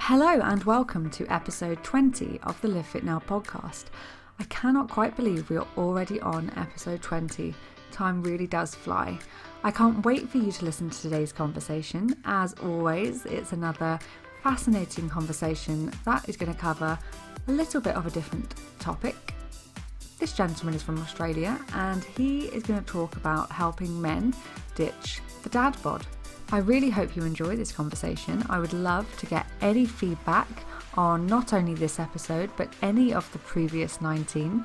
Hello and welcome to episode 20 of the LiveFitNow podcast. I cannot quite believe we are already on episode 20. Time really does fly. I can't wait for you to listen to today's conversation. As always, it's another fascinating conversation that is going to cover a little bit of a different topic. This gentleman is from Australia and he is going to talk about helping men ditch the dad bod. I really hope you enjoy this conversation. I would love to get any feedback on not only this episode, but any of the previous 19.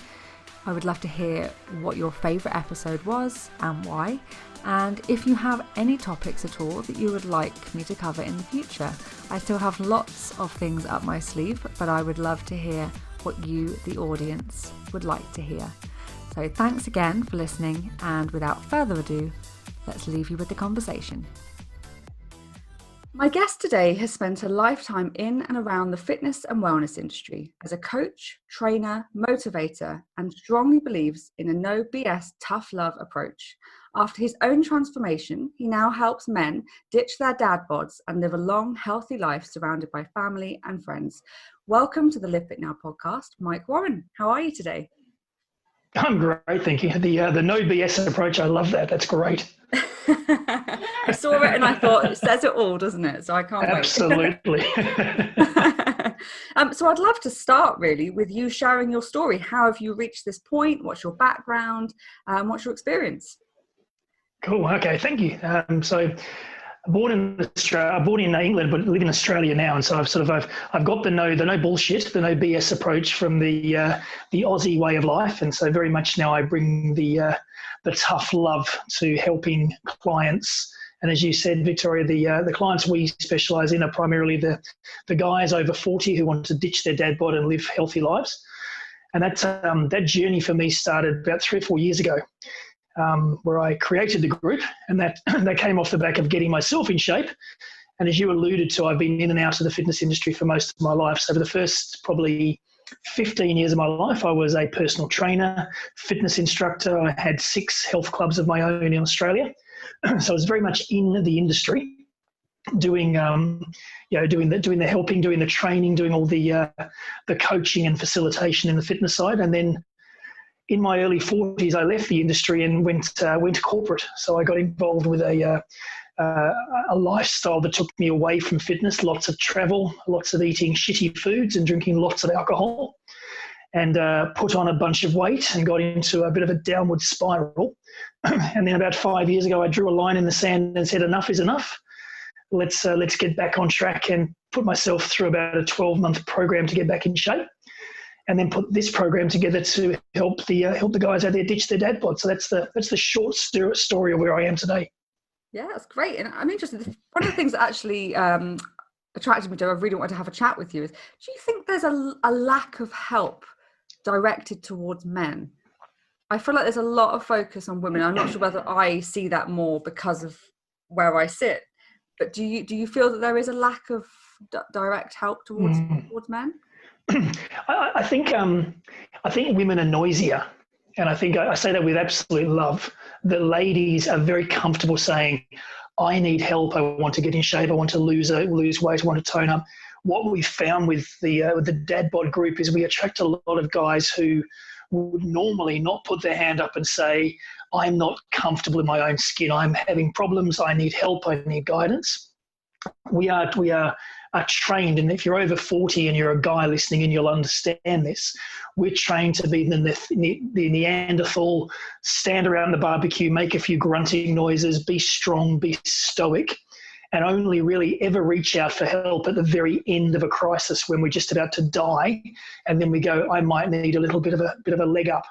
I would love to hear what your favourite episode was and why. And if you have any topics at all that you would like me to cover in the future. I still have lots of things up my sleeve, but I would love to hear what you, the audience, would like to hear. So thanks again for listening, and without further ado, let's leave you with the conversation. My guest today has spent a lifetime in and around the fitness and wellness industry as a coach, trainer, motivator, and strongly believes in a no BS tough love approach. After his own transformation, he now helps men ditch their dad bods and live a long, healthy life surrounded by family and friends. Welcome to the LiveFitNow podcast, Mike Warren. How are you today? I'm great, thank you. The no BS approach, I love that. That's great. I saw it and I thought, it says it all, doesn't it? So I can't wait. Absolutely. So I'd love to start really with you sharing your story. How have you reached this point? What's your background? What's your experience? Cool. Okay, thank you. So born in Australia, born in England, but live in Australia now, and so I've got the no bullshit, the no BS approach from the Aussie way of life, and so very much now I bring the tough love to helping clients. And as you said, Victoria, the clients we specialise in are primarily the guys over 40 who want to ditch their dad bod and live healthy lives. And that journey for me started about 3 or 4 years ago. Where I created the group, and that came off the back of getting myself in shape. And as you alluded to, I've been in and out of the fitness industry for most of my life. So for the first probably 15 years of my life, I was a personal trainer, fitness instructor. I had 6 health clubs of my own in Australia. So I was very much in the industry, doing the helping, doing the training, doing all the coaching and facilitation in the fitness side. And then in my early 40s, I left the industry and went corporate. So I got involved with a lifestyle that took me away from fitness, lots of travel, lots of eating shitty foods and drinking lots of alcohol, and put on a bunch of weight and got into a bit of a downward spiral. And then about 5 years ago, I drew a line in the sand and said, enough is enough. Let's get back on track, and put myself through about a 12-month program to get back in shape. And then put this program together to help the guys out there ditch their dad bod. So that's the short story of where I am today. Yeah, that's great. And I'm interested. One of the things that actually attracted me to, I really wanted to have a chat with you, is, do you think there's a lack of help directed towards men? I feel like there's a lot of focus on women. I'm not sure whether I see that more because of where I sit. But do you feel that there is a lack of direct help towards men? I think women are noisier, and I think I say that with absolute love. The ladies are very comfortable saying, "I need help. I want to get in shape. I want to lose weight. I want to tone up." What we found with the dad bod group is we attract a lot of guys who would normally not put their hand up and say, "I'm not comfortable in my own skin. I'm having problems. I need help. I need guidance." We are trained, and if you're over 40 and you're a guy listening and you'll understand this, we're trained to be the Neanderthal, stand around the barbecue, make a few grunting noises, be strong, be stoic, and only really ever reach out for help at the very end of a crisis when we're just about to die, and then we go, I might need a little bit of a leg up.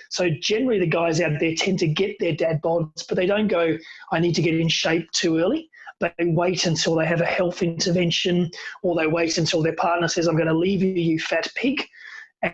So generally the guys out there tend to get their dad bods, but they don't go, I need to get in shape too early. They wait until they have a health intervention, or they wait until their partner says, I'm going to leave you, you fat pig.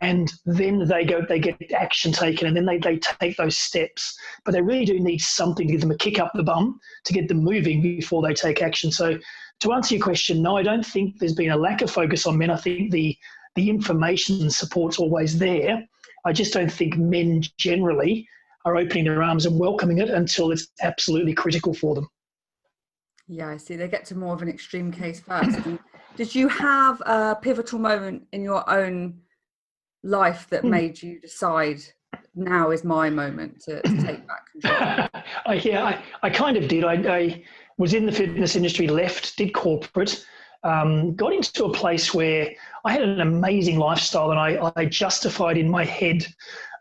And then they get action taken, and then they take those steps. But they really do need something to give them a kick up the bum to get them moving before they take action. So to answer your question, no, I don't think there's been a lack of focus on men. I think the information and support's always there. I just don't think men generally are opening their arms and welcoming it until it's absolutely critical for them. Yeah, I see. They get to more of an extreme case first. And Did you have a pivotal moment in your own life that made you decide now is my moment to take back control? I kind of did. I was in the fitness industry, left, did corporate, got into a place where I had an amazing lifestyle, and I justified in my head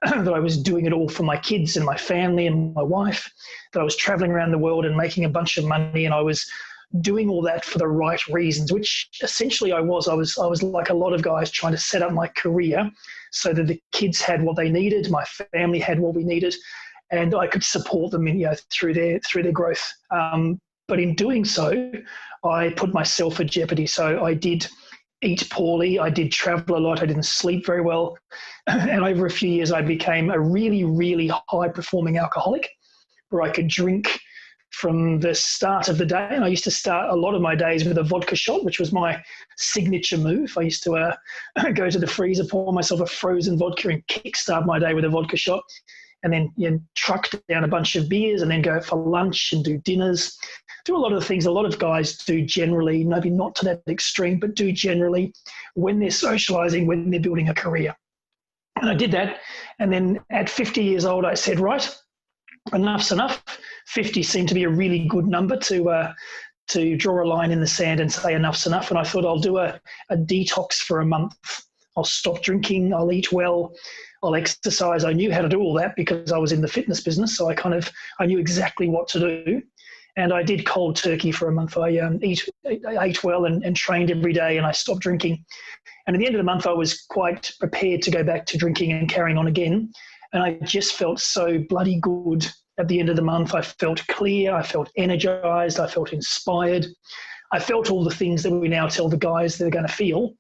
that I was doing it all for my kids and my family and my wife, that I was traveling around the world and making a bunch of money, and I was doing all that for the right reasons, which essentially I was. I was like a lot of guys, trying to set up my career so that the kids had what they needed, my family had what we needed, and I could support them through their growth. But in doing so, I put myself at jeopardy. So I did eat poorly, I did travel a lot, I didn't sleep very well, and over a few years I became a really, really high-performing alcoholic, where I could drink from the start of the day. And I used to start a lot of my days with a vodka shot, which was my signature move. I used to go to the freezer, pour myself a frozen vodka and kickstart my day with a vodka shot, and then truck down a bunch of beers and then go for lunch and do dinners. Do a lot of the things a lot of guys do generally, maybe not to that extreme, but do generally when they're socializing, when they're building a career. And I did that. And then at 50 years old, I said, right, enough's enough. 50 seemed to be a really good number to draw a line in the sand and say enough's enough. And I thought I'll do a detox for a month. I'll stop drinking, I'll eat well, I'll exercise. I knew how to do all that because I was in the fitness business, so I knew exactly what to do. And I did cold turkey for a month. I ate well and trained every day, and I stopped drinking. And at the end of the month, I was quite prepared to go back to drinking and carrying on again. And I just felt so bloody good at the end of the month. I felt clear, I felt energized, I felt inspired. I felt all the things that we now tell the guys they're going to feel.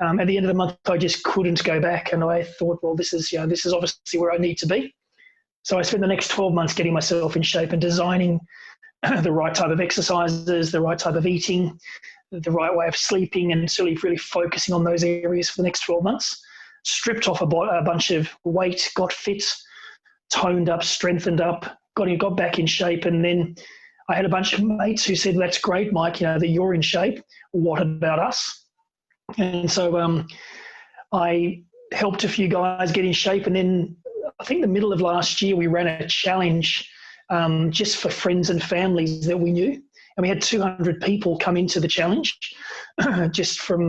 At the end of the month, I just couldn't go back. And I thought, well, this is obviously where I need to be. So I spent the next 12 months getting myself in shape and designing the right type of exercises, the right type of eating, the right way of sleeping, and really focusing on those areas for the next 12 months. Stripped off a bunch of weight, got fit, toned up, strengthened up, got back in shape. And then I had a bunch of mates who said, that's great, Mike, that you're in shape. What about us? And so I helped a few guys get in shape. And then I think the middle of last year, we ran a challenge just for friends and families that we knew. And we had 200 people come into the challenge just from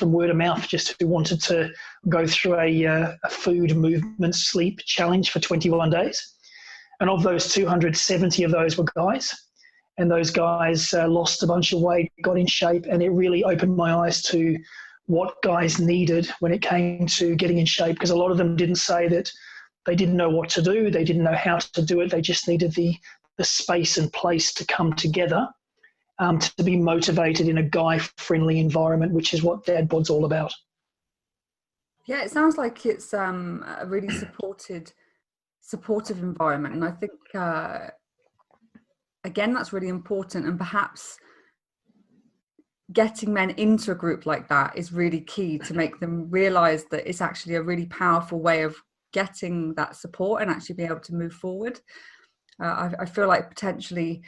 word of mouth, just who wanted to go through a food, movement, sleep challenge for 21 days. And of those 270 of those were guys. And those guys lost a bunch of weight, got in shape, and it really opened my eyes to what guys needed when it came to getting in shape, because a lot of them didn't say that they didn't know what to do, they didn't know how to do it, they just needed the space and place to come together to be motivated in a guy-friendly environment, which is what Dad Bod's all about. Yeah, it sounds like it's a really supportive environment. And I think, again, that's really important. And perhaps getting men into a group like that is really key to make them realize that it's actually a really powerful way of getting that support and actually be able to move forward. I feel like potentially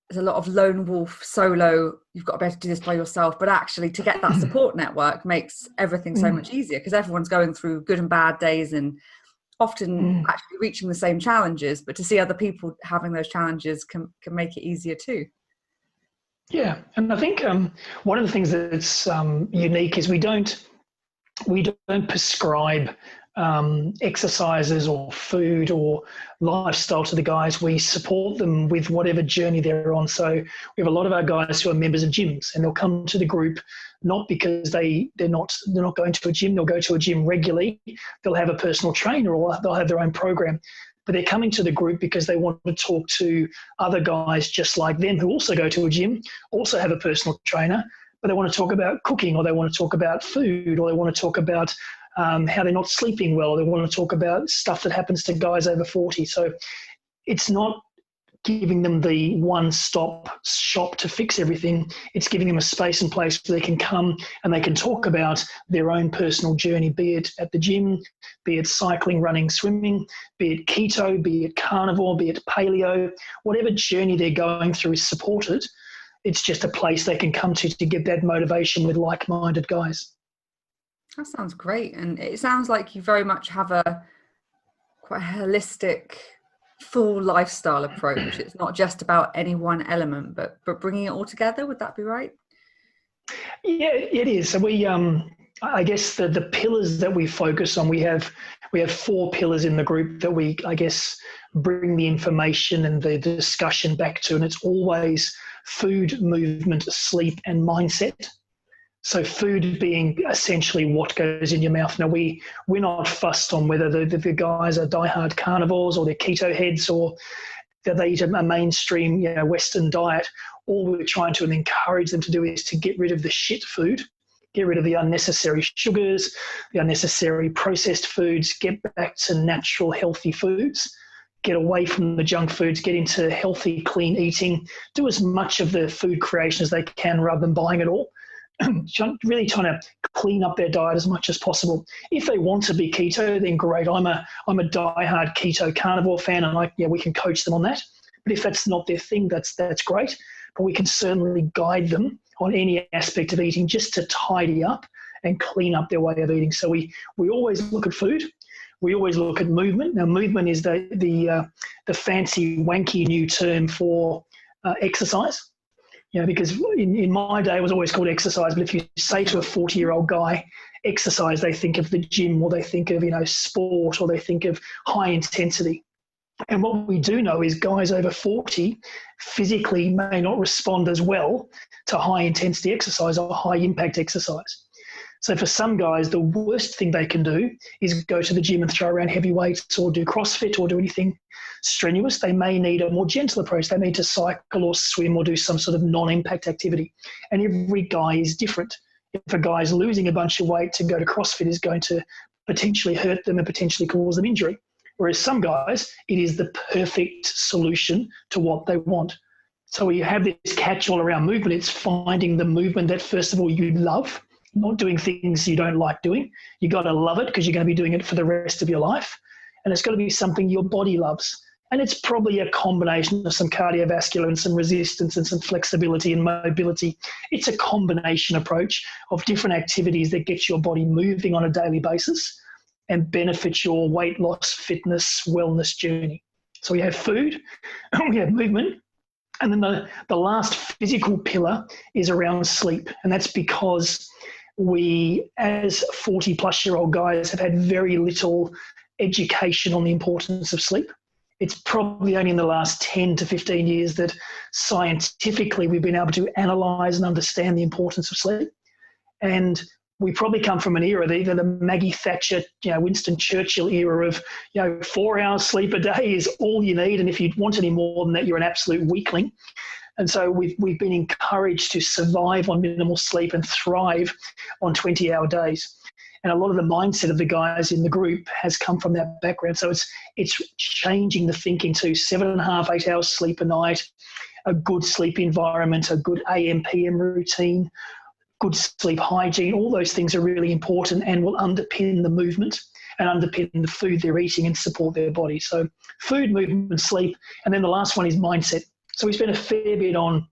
there's a lot of lone wolf, solo, you've got to be able to do this by yourself, but actually to get that support network makes everything so much easier, because everyone's going through good and bad days and often actually reaching the same challenges, but to see other people having those challenges can make it easier too. Yeah, and I think one of the things that's unique is we don't prescribe exercises or food or lifestyle to the guys. We support them with whatever journey they're on. So we have a lot of our guys who are members of gyms, and they'll come to the group not because they're not going to a gym. They'll go to a gym regularly. They'll have a personal trainer or they'll have their own program. But they're coming to the group because they want to talk to other guys just like them who also go to a gym, also have a personal trainer, but they want to talk about cooking, or they want to talk about food, or they want to talk about how they're not sleeping well, or they want to talk about stuff that happens to guys over 40. So it's not giving them the one-stop shop to fix everything. It's giving them a space and place where they can come and they can talk about their own personal journey, be it at the gym, be it cycling, running, swimming, be it keto, be it carnivore, be it paleo. Whatever journey they're going through is supported, it's just a place they can come to get that motivation with like-minded guys. That sounds great. And it sounds like you very much have a quite holistic, full lifestyle approach. It's not just about any one element, but bringing it all together. Would that be right? Yeah, it is. So we, I guess the pillars that we focus on, we have 4 pillars in the group that we, I guess, bring the information and the discussion back to, and it's always food, movement, sleep, and mindset. So food being essentially what goes in your mouth. Now, we're not fussed on whether the guys are diehard carnivores or they're keto heads or that they eat a mainstream, Western diet. All we're trying to encourage them to do is to get rid of the shit food, get rid of the unnecessary sugars, the unnecessary processed foods, get back to natural, healthy foods, get away from the junk foods, get into healthy, clean eating, do as much of the food creation as they can rather than buying it all. Really trying to clean up their diet as much as possible. If they want to be keto, then great. I'm a diehard keto carnivore fan, and we can coach them on that. But if that's not their thing, that's great. But we can certainly guide them on any aspect of eating just to tidy up and clean up their way of eating. So we always look at food. We always look at movement. Now, movement is the fancy, wanky new term for exercise. Because in my day it was always called exercise, but if you say to a 40-year-old guy, exercise, they think of the gym, or they think of, sport, or they think of high intensity. And what we do know is guys over 40 physically may not respond as well to high intensity exercise or high impact exercise. So for some guys, the worst thing they can do is go to the gym and throw around heavy weights or do CrossFit or do anything strenuous. They may need a more gentle approach. They need to cycle or swim or do some sort of non-impact activity. And every guy is different. If a guy is losing a bunch of weight to go to CrossFit is going to potentially hurt them and potentially cause them injury. Whereas some guys, it is the perfect solution to what they want. So we have this catch-all around movement. It's finding the movement that, first of all, you love, not doing things you don't like doing. You got to love it because you're going to be doing it for the rest of your life. And it's got to be something your body loves. And it's probably a combination of some cardiovascular and some resistance and some flexibility and mobility. It's a combination approach of different activities that get your body moving on a daily basis and benefit your weight loss, fitness, wellness journey. So we have food, we have movement, and then the last physical pillar is around sleep. And that's because we, as 40-plus-year-old guys, have had very little education on the importance of sleep. It's probably only in the last 10 to 15 years that scientifically we've been able to analyse and understand the importance of sleep. And we probably come from an era, either the Maggie Thatcher, Winston Churchill era of, 4 hours sleep a day is all you need. And if you want any more than that, you're an absolute weakling. And so we've been encouraged to survive on minimal sleep and thrive on 20-hour days. And a lot of the mindset of the guys in the group has come from that background. So it's changing the thinking to 7.5, 8 hours sleep a night, a good sleep environment, a good AM, PM routine, good sleep hygiene. All those things are really important and will underpin the movement and underpin the food they're eating and support their body. So food, movement, sleep. And then the last one is mindset. So we spent a fair bit on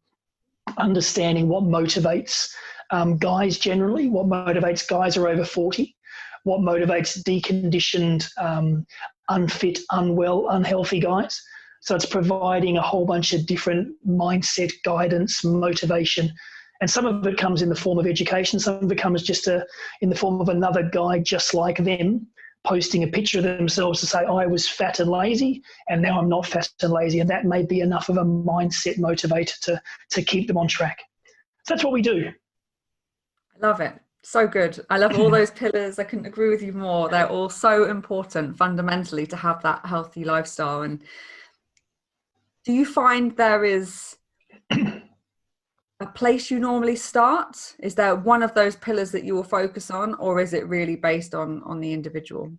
understanding what motivates guys generally, what motivates guys who are over 40, what motivates deconditioned, unfit, unwell, unhealthy guys. So it's providing a whole bunch of different mindset, guidance, motivation. And some of it comes in the form of education. Some of it comes just in the form of another guy just like them posting a picture of themselves to say, I was fat and lazy, and now I'm not fat and lazy. And that may be enough of a mindset motivator to keep them on track. So that's what we do. I love it. So good. I love all those pillars. I couldn't agree with you more. They're all so important fundamentally to have that healthy lifestyle. And do you find there is a place you normally start? Is there one of those pillars that you will focus on, or is it really based on the individual?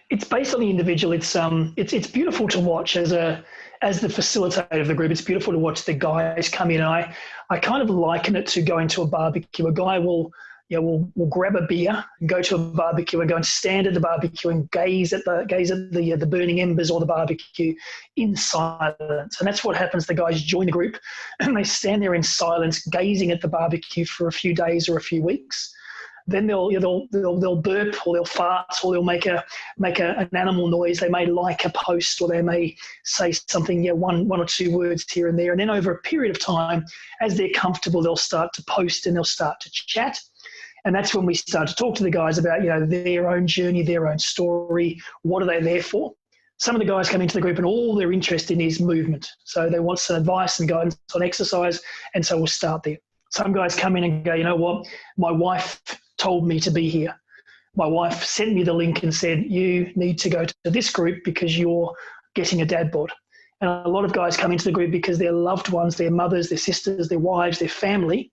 It's based on the individual. It's beautiful to watch as the facilitator of the group. It's beautiful to watch the guys come in. And I kind of liken it to going to a barbecue. A guy will we'll grab a beer and go to a barbecue and go and stand at the barbecue and gaze at the burning embers or the barbecue in silence. And that's what happens. The guys join the group and they stand there in silence, gazing at the barbecue for a few days or a few weeks. Then they'll burp or they'll fart or they'll make an animal noise. They may like a post or they may say something, one or two words here and there. And then over a period of time, as they're comfortable, they'll start to post and they'll start to chat. And that's when we start to talk to the guys about, their own journey, their own story. What are they there for? Some of the guys come into the group and all they're interested in is movement. So they want some advice and guidance on exercise. And so we'll start there. Some guys come in and go, you know what, my wife told me to be here. My wife sent me the link and said, you need to go to this group because you're getting a dad bod. And a lot of guys come into the group because their loved ones, their mothers, their sisters, their wives, their family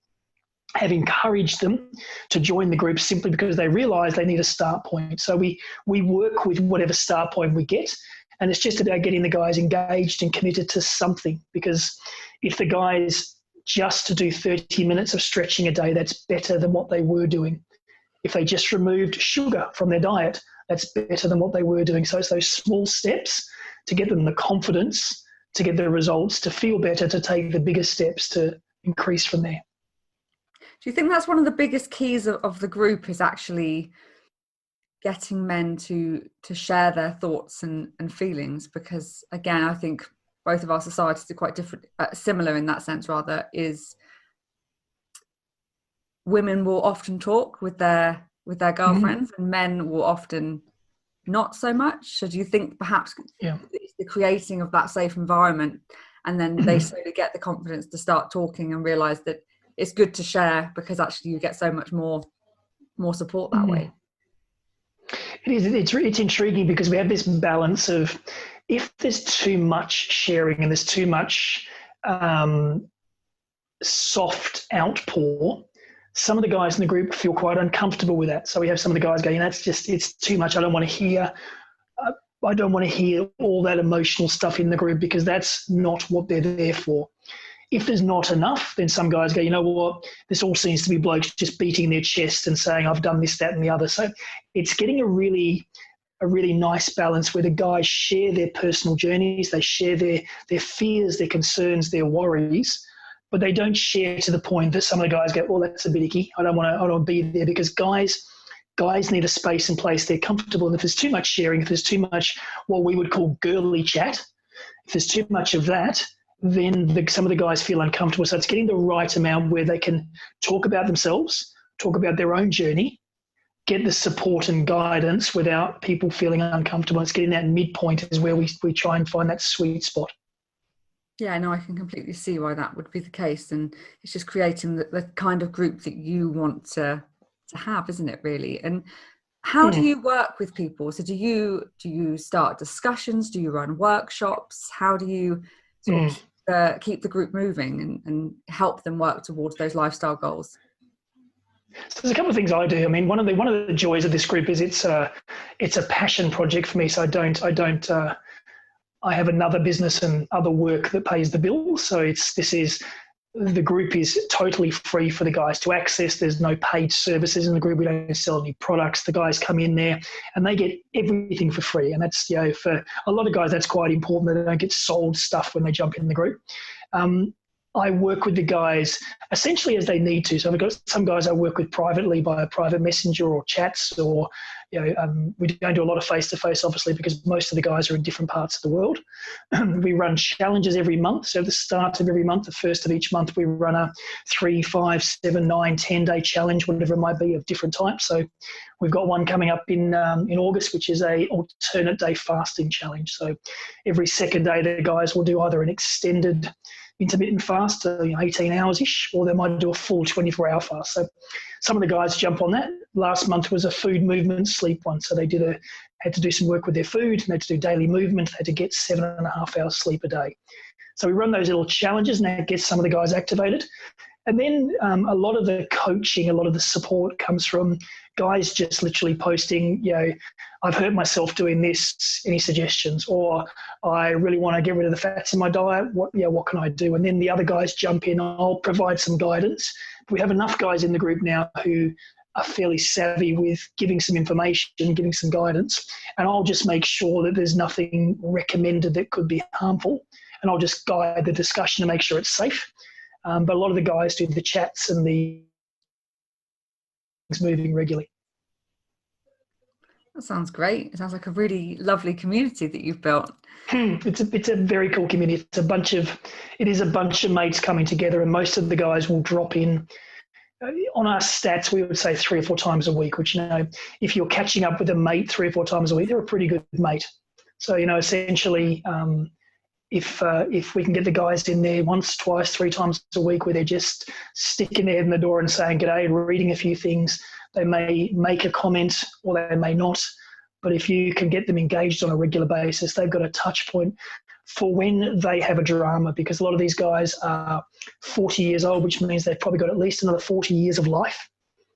have encouraged them to join the group simply because they realise they need a start point. So we work with whatever start point we get, and it's just about getting the guys engaged and committed to something. Because if the guys just to do 30 minutes of stretching a day, that's better than what they were doing. If they just removed sugar from their diet, that's better than what they were doing. So it's those small steps to get them the confidence, to get the results, to feel better, to take the bigger steps to increase from there. Do you think that's one of the biggest keys of the group, is actually getting men to share their thoughts and feelings? Because again, I think both of our societies are quite different, similar in that sense rather, is women will often talk with their girlfriends and men will often not so much. So do you think perhaps it's the creating of that safe environment, and then they slowly get the confidence to start talking and realise that it's good to share, because actually you get so much more support that way? It is. It's intriguing because we have this balance of, if there's too much sharing and there's too much soft outpour, some of the guys in the group feel quite uncomfortable with that. So we have some of the guys going, it's too much. I don't want to hear all that emotional stuff in the group, because that's not what they're there for. If there's not enough, then some guys go, you know what, this all seems to be blokes just beating their chest and saying, I've done this, that, and the other. So it's getting a really nice balance where the guys share their personal journeys, they share their fears, their concerns, their worries, but they don't share to the point that some of the guys go, well, that's a bit icky. I don't want to be there, because guys need a space and place they're comfortable. And if there's too much sharing, if there's too much what we would call girly chat, if there's too much of that, then some of the guys feel uncomfortable. So it's getting the right amount where they can talk about themselves, talk about their own journey, get the support and guidance without people feeling uncomfortable. It's getting that midpoint is where we try and find that sweet spot. Yeah, no, I can completely see why that would be the case. And it's just creating the kind of group that you want to have, isn't it, really? And how do you work with people? So do you start discussions? Do you run workshops? How do you sort of keep the group moving and help them work towards those lifestyle goals? So there's a couple of things I do. I mean, one of the joys of this group is it's a passion project for me. So I have another business and other work that pays the bills. So the group is totally free for the guys to access. There's no paid services in the group. We don't sell any products. The guys come in there and they get everything for free. And that's, for a lot of guys, that's quite important, that they don't get sold stuff when they jump in the group. I work with the guys essentially as they need to. So I've got some guys I work with privately by a private messenger or chats, or we don't do a lot of face-to-face, obviously, because most of the guys are in different parts of the world. We run challenges every month. So at the start of every month, the first of each month, we run a 3, 5, 7, 9, 10-day challenge, whatever it might be, of different types. So we've got one coming up in August, which is a alternate day fasting challenge. So every second day, the guys will do either an extended intermittent fast, 18 hours-ish, or they might do a full 24-hour fast. So some of the guys jump on that. Last month was a food, movement, sleep one. So they had to do some work with their food, and they had to do daily movement. They had to get 7.5 hours sleep a day. So we run those little challenges, and that gets some of the guys activated. And then a lot of the coaching, a lot of the support comes from guys just literally posting, I've hurt myself doing this, any suggestions? Or I really want to get rid of the fats in my diet. What can I do? And then the other guys jump in. I'll provide some guidance. We have enough guys in the group now who are fairly savvy with giving some information, giving some guidance, and I'll just make sure that there's nothing recommended that could be harmful, and I'll just guide the discussion to make sure it's safe. But a lot of the guys do the chats and the things moving regularly. That sounds great. It sounds like a really lovely community that you've built. It's a very cool community. It is a bunch of mates coming together, and most of the guys will drop in. On our stats, we would say 3 or 4 times a week, which, if you're catching up with a mate 3 or 4 times a week, they're a pretty good mate. So, essentially, if we can get the guys in there once, twice, 3 times a week where they're just sticking their head in the door and saying g'day and reading a few things, they may make a comment or they may not. But if you can get them engaged on a regular basis, they've got a touch point for when they have a drama, because a lot of these guys are 40 years old, which means they've probably got at least another 40 years of life.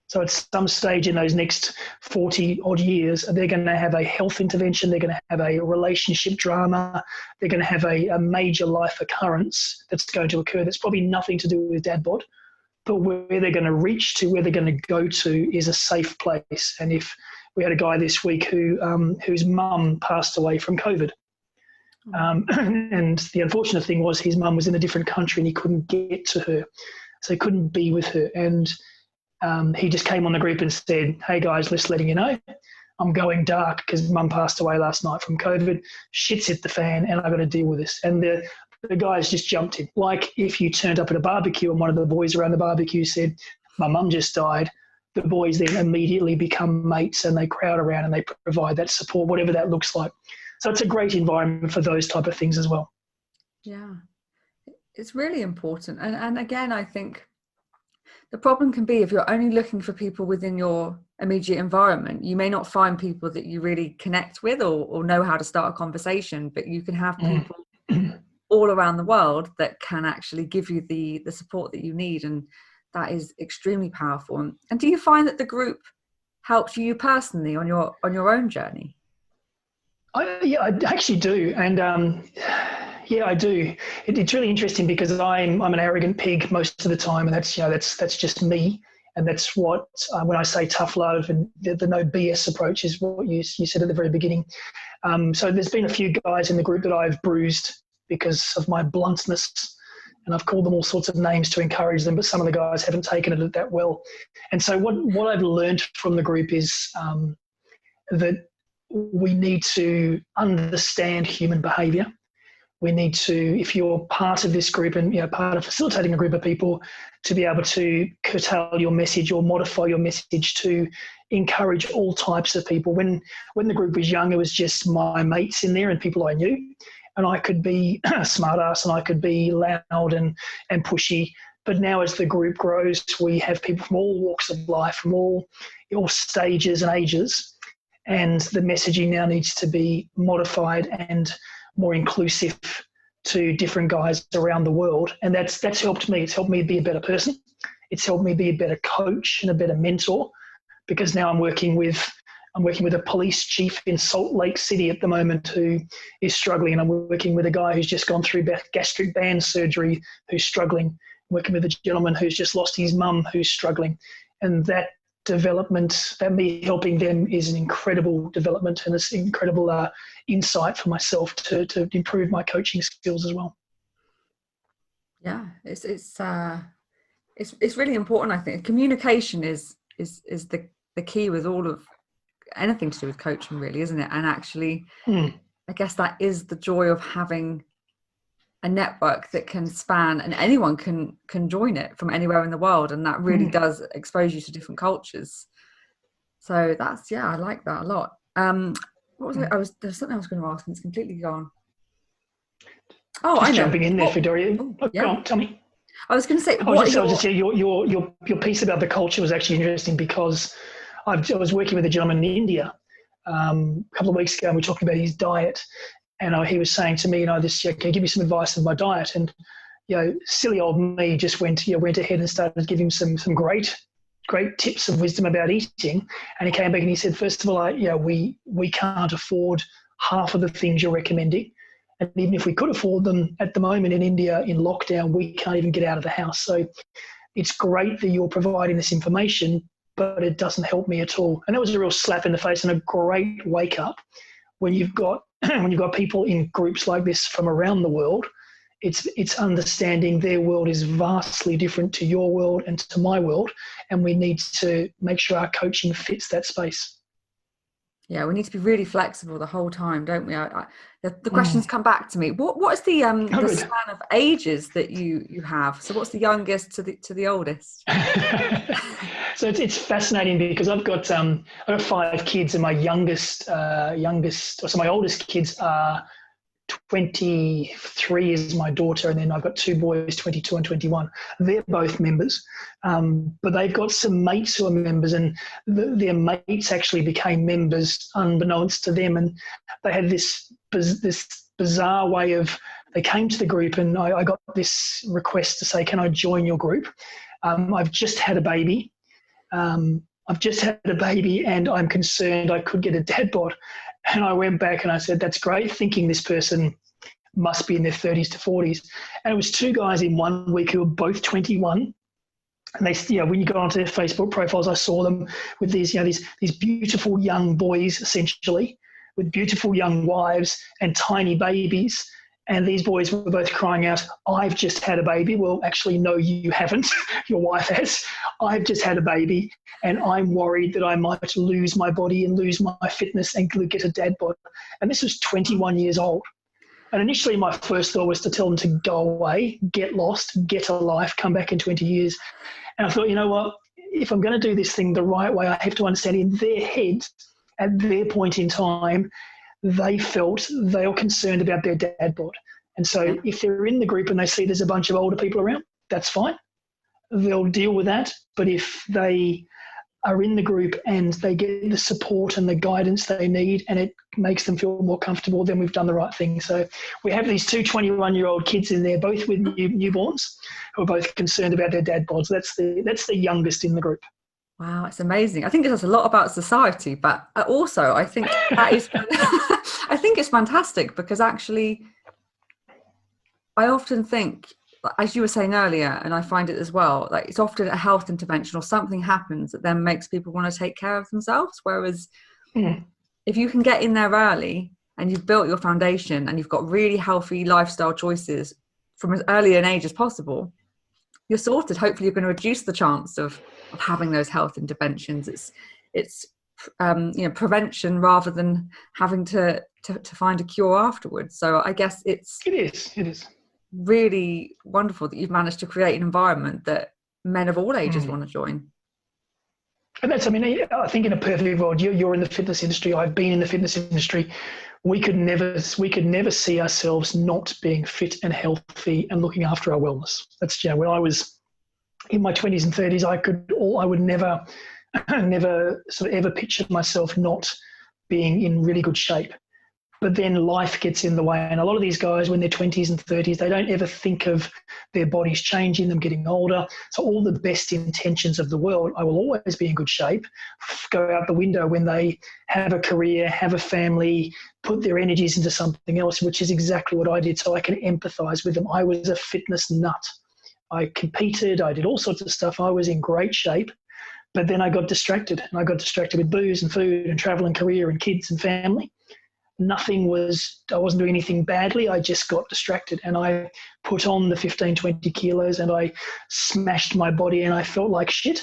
So at some stage in those next 40 odd years, they're going to have a health intervention, they're going to have a relationship drama, they're going to have a major life occurrence that's going to occur that's probably nothing to do with dad bod, but where they're going to reach to, where they're going to go to is a safe place. And if we had a guy this week whose mum passed away from COVID. And the unfortunate thing was his mum was in a different country and he couldn't get to her. So he couldn't be with her. And he just came on the group and said, hey guys, just letting you know, I'm going dark because mum passed away last night from COVID. Shit's hit the fan and I've got to deal with this. And the guys just jumped in. Like if you turned up at a barbecue and one of the boys around the barbecue said, my mum just died, the boys then immediately become mates and they crowd around and they provide that support, whatever that looks like. So it's a great environment for those type of things as well. Yeah, it's really important. And again, I think the problem can be if you're only looking for people within your immediate environment, you may not find people that you really connect with or know how to start a conversation, but you can have people all around the world that can actually give you the support that you need. And that is extremely powerful. And do you find that the group helps you personally on your own journey? I actually do. And I do. It's really interesting because I'm an arrogant pig most of the time. And that's just me. And that's what, when I say tough love and the no BS approach is what you said at the very beginning. So there's been a few guys in the group that I've bruised because of my bluntness. And I've called them all sorts of names to encourage them, but some of the guys haven't taken it that well. And so what I've learned from the group is that we need to understand human behavior. We need to, if you're part of this group and part of facilitating a group of people, to be able to curtail your message or modify your message to encourage all types of people. When the group was young, it was just my mates in there and people I knew. And I could be a smart ass and I could be loud and pushy. But now as the group grows, we have people from all walks of life, from all stages and ages. And the messaging now needs to be modified and more inclusive to different guys around the world. And that's helped me. It's helped me be a better person. It's helped me be a better coach and a better mentor, because now I'm working with a police chief in Salt Lake City at the moment who is struggling. And I'm working with a guy who's just gone through gastric band surgery who's struggling. I'm working with a gentleman who's just lost his mum who's struggling. And that development, that me helping them is an incredible development and it's incredible insight for myself to improve my coaching skills as well. Yeah, it's really important. I think communication is the key with all of anything to do with coaching, really, isn't it? And actually, I guess that is the joy of having a network that can span, and anyone can join it from anywhere in the world, and that really does expose you to different cultures. So that's, I like that a lot. What was there's something I was going to ask and it's completely gone. Oh, I know. Jumping in there, Fidoria. Go on, tell me. I was going to say, your piece about the culture was actually interesting, because I was working with a gentleman in India a couple of weeks ago, and we were talking about his diet. And he was saying to me, can you give me some advice on my diet? And, silly old me just went ahead and started giving him some great tips of wisdom about eating. And he came back and he said, first of all, we can't afford half of the things you're recommending. And even if we could afford them at the moment in India in lockdown, we can't even get out of the house. So it's great that you're providing this information, but it doesn't help me at all. And that was a real slap in the face and a great wake up when you've got when you've got people in groups like this from around the world. It's understanding their world is vastly different to your world and to my world, and we need to make sure our coaching fits that space. Yeah, we need to be really flexible the whole time, don't we? The questions come back to me. What is the span of ages that you have? So what's the youngest to the oldest? So it's fascinating because I've got 5 kids, and my my oldest kids are 23 is my daughter, and then I've got 2 boys, 22 and 21. They're both members, but they've got some mates who are members, and their mates actually became members unbeknownst to them, and they had this bizarre way of, they came to the group, and I got this request to say, can I join your group? I've just had a baby. And I'm concerned I could get a dad bod. And I went back and I said, that's great, thinking this person must be in their 30s to 40s. And it was 2 guys in 1 week who were both 21. And they, when you go onto their Facebook profiles, I saw them with these beautiful young boys, essentially, with beautiful young wives and tiny babies. And these boys were both crying out, I've just had a baby. Well, actually, no, you haven't. Your wife has. I've just had a baby, and I'm worried that I might lose my body and lose my fitness and get a dad bod. And this was 21 years old. And initially, my first thought was to tell them to go away, get lost, get a life, come back in 20 years. And I thought, you know what? If I'm going to do this thing the right way, I have to understand in their heads, at their point in time, they were concerned about their dad bod. And so if they're in the group and they see there's a bunch of older people around, that's fine. They'll deal with that. But if they are in the group and they get the support and the guidance they need and it makes them feel more comfortable, then we've done the right thing. So we have these 2 21-year-old kids in there, both with newborns, who are both concerned about their dad bods. That's the youngest in the group. Wow, it's amazing. I think it says a lot about society, but also I think that is, I think it's fantastic because actually I often think, as you were saying earlier, and I find it as well, like it's often a health intervention or something happens that then makes people want to take care of themselves. Whereas if you can get in there early and you've built your foundation and you've got really healthy lifestyle choices from as early an age as possible, you're sorted. Hopefully you're going to reduce the chance of having those health interventions. It's prevention rather than having to find a cure afterwards. So I guess it is really wonderful that you've managed to create an environment that men of all ages want to join. And I think in a perfect world, you're in the fitness industry, I've been in the fitness industry, we could never see ourselves not being fit and healthy and looking after our wellness. That's, when I was in my 20s and 30s, I would never sort of ever pictured myself not being in really good shape. But then life gets in the way. And a lot of these guys, when they're 20s and 30s, they don't ever think of their bodies changing, them getting older. So all the best intentions of the world, I will always be in good shape, go out the window when they have a career, have a family, put their energies into something else, which is exactly what I did. So I can empathize with them. I was a fitness nut. I competed. I did all sorts of stuff. I was in great shape. But then I got distracted. And I got distracted with booze and food and travel and career and kids and family. I wasn't doing anything badly. I just got distracted and I put on the 15, 20 kilos and I smashed my body and I felt like shit.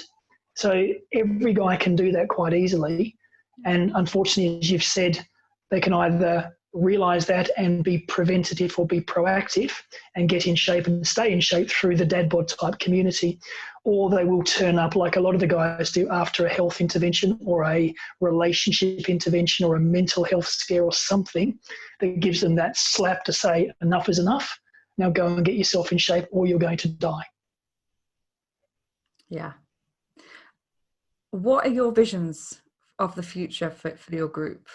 So every guy can do that quite easily. And unfortunately, as you've said, they can either realize that and be preventative or be proactive and get in shape and stay in shape through the dad bod type community, or they will turn up like a lot of the guys do after a health intervention or a relationship intervention or a mental health scare or something that gives them that slap to say enough is enough. Now go and get yourself in shape or you're going to die. Yeah. What are your visions of the future for your group?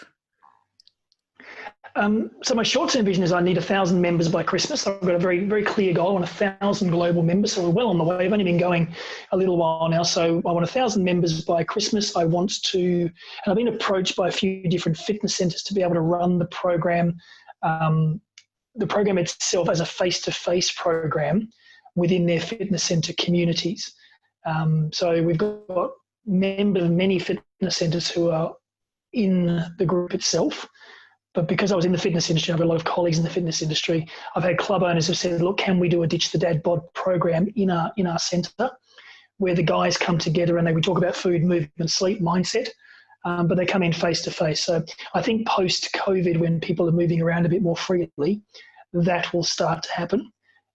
So my short-term vision is I need 1,000 members by Christmas. I've got a very, very clear goal. I want 1,000 global members. So we're well on the way. We've only been going a little while now. So I want 1,000 members by Christmas. I want to, and I've been approached by a few different fitness centers to be able to run the program itself as a face-to-face program within their fitness center communities. So we've got members of many fitness centers who are in the group itself. But because I was in the fitness industry, I've got a lot of colleagues in the fitness industry. I've had club owners who said, look, can we do a Ditch the Dad Bod program in our centre where the guys come together and we talk about food, movement, sleep, mindset, but they come in face to face. So I think post-COVID, when people are moving around a bit more freely, that will start to happen.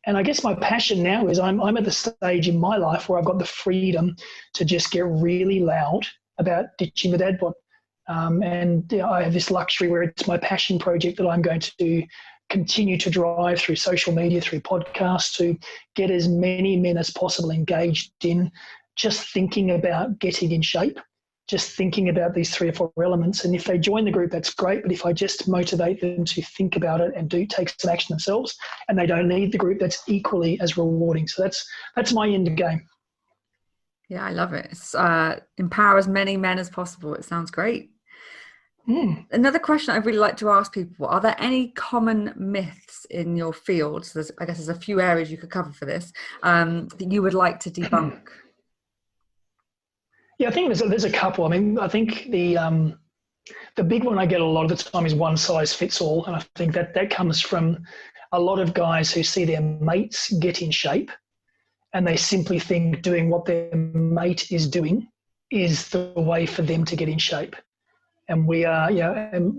And I guess my passion now is I'm at the stage in my life where I've got the freedom to just get really loud about ditching the dad bod. And I have this luxury where it's my passion project that I'm going to continue to drive through social media, through podcasts, to get as many men as possible engaged in just thinking about getting in shape, just thinking about these 3 or 4 elements. And if they join the group, that's great. But if I just motivate them to think about it and take some action themselves, and they don't need the group, that's equally as rewarding. So that's my end game. Yeah, I love it. It's, empower as many men as possible. It sounds great. Another question I'd really like to ask people, are there any common myths in your field? So I guess there's a few areas you could cover for this, that you would like to debunk. Yeah, I think there's a couple. I mean, I think the big one I get a lot of the time is one size fits all. And I think that comes from a lot of guys who see their mates get in shape and they simply think doing what their mate is doing is the way for them to get in shape. And we are, and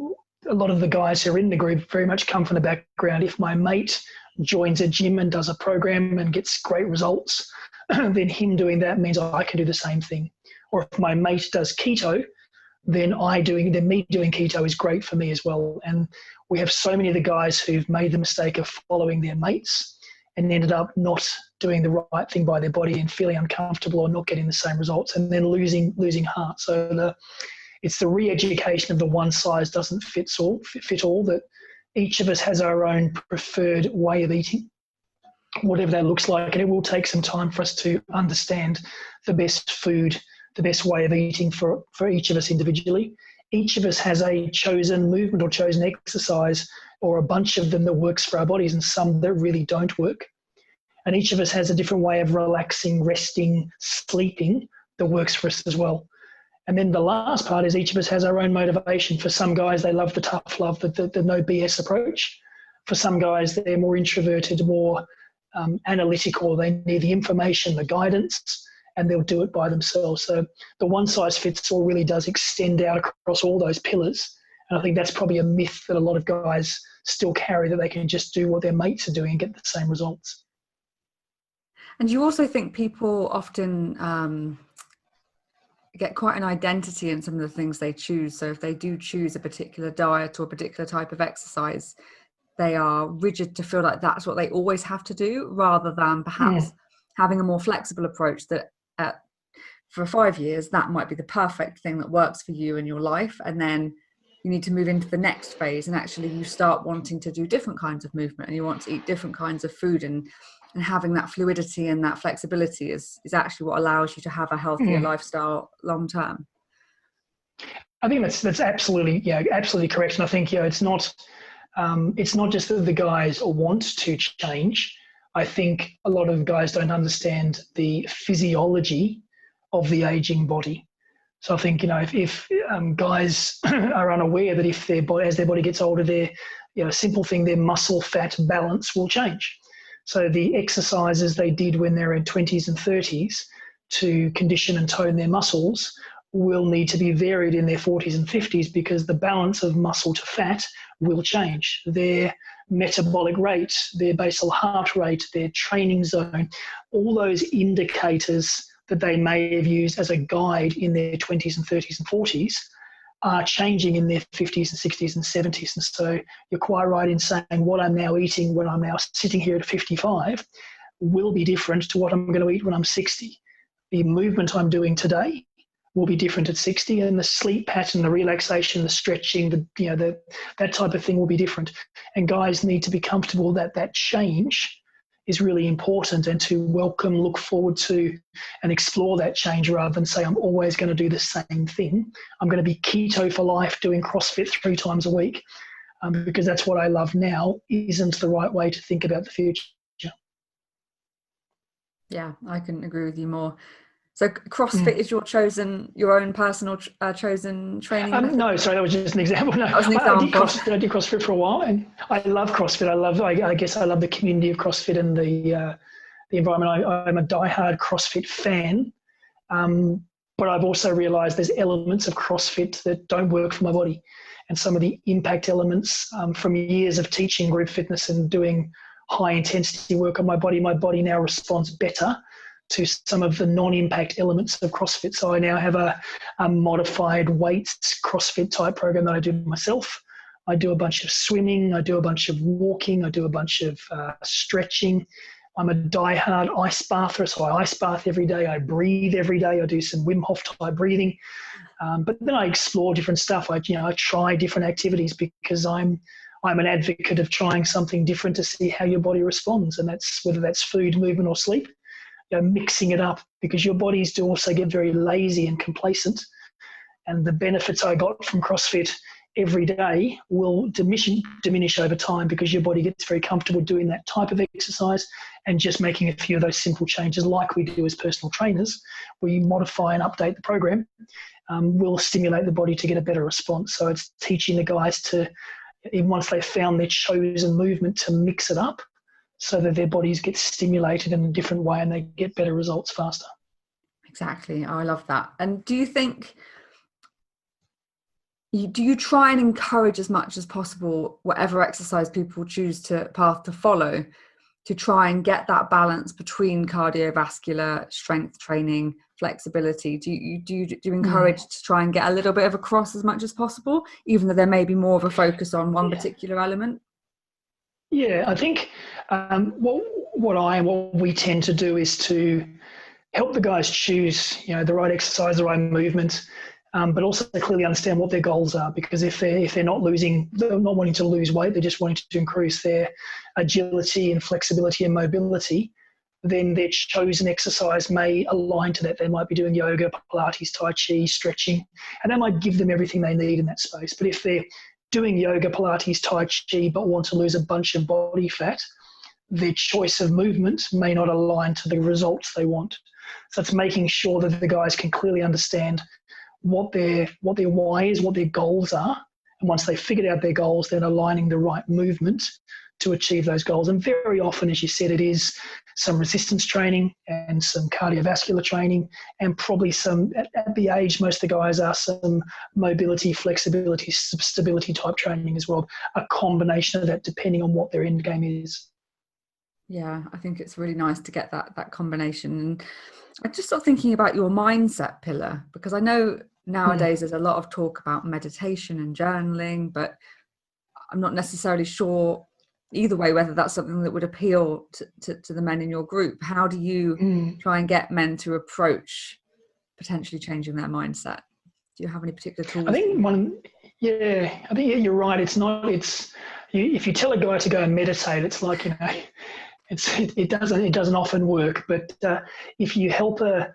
a lot of the guys who are in the group very much come from the background. If my mate joins a gym and does a program and gets great results, then him doing that means I can do the same thing. Or if my mate does keto, then me doing keto is great for me as well. And we have so many of the guys who've made the mistake of following their mates and ended up not doing the right thing by their body and feeling uncomfortable or not getting the same results and then losing heart. So it's the re-education of the one size doesn't fit all, that each of us has our own preferred way of eating, whatever that looks like. And it will take some time for us to understand the best food, the best way of eating for each of us individually. Each of us has a chosen movement or chosen exercise or a bunch of them that works for our bodies and some that really don't work. And each of us has a different way of relaxing, resting, sleeping that works for us as well. And then the last part is each of us has our own motivation. For some guys, they love the tough love, the no BS approach. For some guys, they're more introverted, more analytical. They need the information, the guidance, and they'll do it by themselves. So the one size fits all really does extend out across all those pillars. And I think that's probably a myth that a lot of guys still carry, that they can just do what their mates are doing and get the same results. And you also think people often get quite an identity in some of the things they choose. So if they do choose a particular diet or a particular type of exercise, they are rigid to feel like that's what they always have to do, rather than perhaps having a more flexible approach that for 5 years, that might be the perfect thing that works for you in your life. And then you need to move into the next phase and actually you start wanting to do different kinds of movement and you want to eat different kinds of food, and having that fluidity and that flexibility is actually what allows you to have a healthier lifestyle long term. I think that's absolutely correct. And I think it's not just that the guys want to change. I think a lot of guys don't understand the physiology of the aging body. So I think if guys are unaware that as their body gets older, their simple thing, their muscle fat balance will change. So the exercises they did when they're in 20s and 30s to condition and tone their muscles will need to be varied in their 40s and 50s, because the balance of muscle to fat will change. Their metabolic rate, their basal heart rate, their training zone, all those indicators that they may have used as a guide in their 20s and 30s and 40s are changing in their 50s and 60s and 70s. And so you're quite right in saying what I'm now eating when I'm now sitting here at 55 will be different to what I'm going to eat when I'm 60. The movement I'm doing today will be different at 60, and the sleep pattern, the relaxation, the stretching, that type of thing will be different. And guys need to be comfortable that change is really important, and to look forward to and explore that change, rather than say, I'm always going to do the same thing. I'm going to be keto for life, doing CrossFit 3 times a week, because that's what I love now, isn't the right way to think about the future. Yeah, I couldn't agree with you more. So CrossFit is your own personal chosen training method? No, sorry, that was just an example. No, that was an example. I did CrossFit for a while, and I love CrossFit. I guess I love the community of CrossFit and the environment. I'm a diehard CrossFit fan, but I've also realised there's elements of CrossFit that don't work for my body, and some of the impact elements from years of teaching group fitness and doing high intensity work on my body now responds better to some of the non-impact elements of CrossFit. So I now have a modified weights CrossFit type program that I do myself. I do a bunch of swimming, I do a bunch of walking, I do a bunch of stretching. I'm a diehard ice bather, so I ice bath every day. I breathe every day. I do some Wim Hof type breathing. But then I explore different stuff. I try different activities because I'm an advocate of trying something different to see how your body responds, and that's whether that's food, movement, or sleep. Mixing it up, because your bodies do also get very lazy and complacent, and the benefits I got from CrossFit every day will diminish over time, because your body gets very comfortable doing that type of exercise, and just making a few of those simple changes like we do as personal trainers, where you modify and update the program, will stimulate the body to get a better response. So it's teaching the guys to, even once they've found their chosen movement, to mix it up so that their bodies get stimulated in a different way and they get better results faster. Exactly. I love that. And do you think, do you try and encourage as much as possible whatever exercise people choose to follow, to try and get that balance between cardiovascular, strength training, flexibility? Do you encourage to try and get a little bit of across as much as possible, even though there may be more of a focus on one particular element? Yeah, I think what we tend to do is to help the guys choose, the right exercise, the right movement, but also clearly understand what their goals are. Because if they're not wanting to lose weight, they're just wanting to increase their agility and flexibility and mobility, then their chosen exercise may align to that. They might be doing yoga, Pilates, Tai Chi, stretching, and that might give them everything they need in that space. But if they're doing yoga, Pilates, Tai Chi, but want to lose a bunch of body fat, their choice of movement may not align to the results they want. So it's making sure that the guys can clearly understand what their why is, what their goals are. And once they've figured out their goals, then aligning the right movement to achieve those goals. And very often, as you said, it is some resistance training and some cardiovascular training, and probably some, at the age most of the guys are, some mobility, flexibility, stability type training as well. A combination of that depending on what their end game is. Yeah, I think it's really nice to get that combination. And I just started thinking about your mindset pillar, because I know nowadays there's a lot of talk about meditation and journaling, but I'm not necessarily sure either way whether that's something that would appeal to the men in your group. How do you try and get men to approach potentially changing their mindset? Do you have any particular tools? I think you're right. If you tell a guy to go and meditate, it's like, it doesn't often work. But if you help a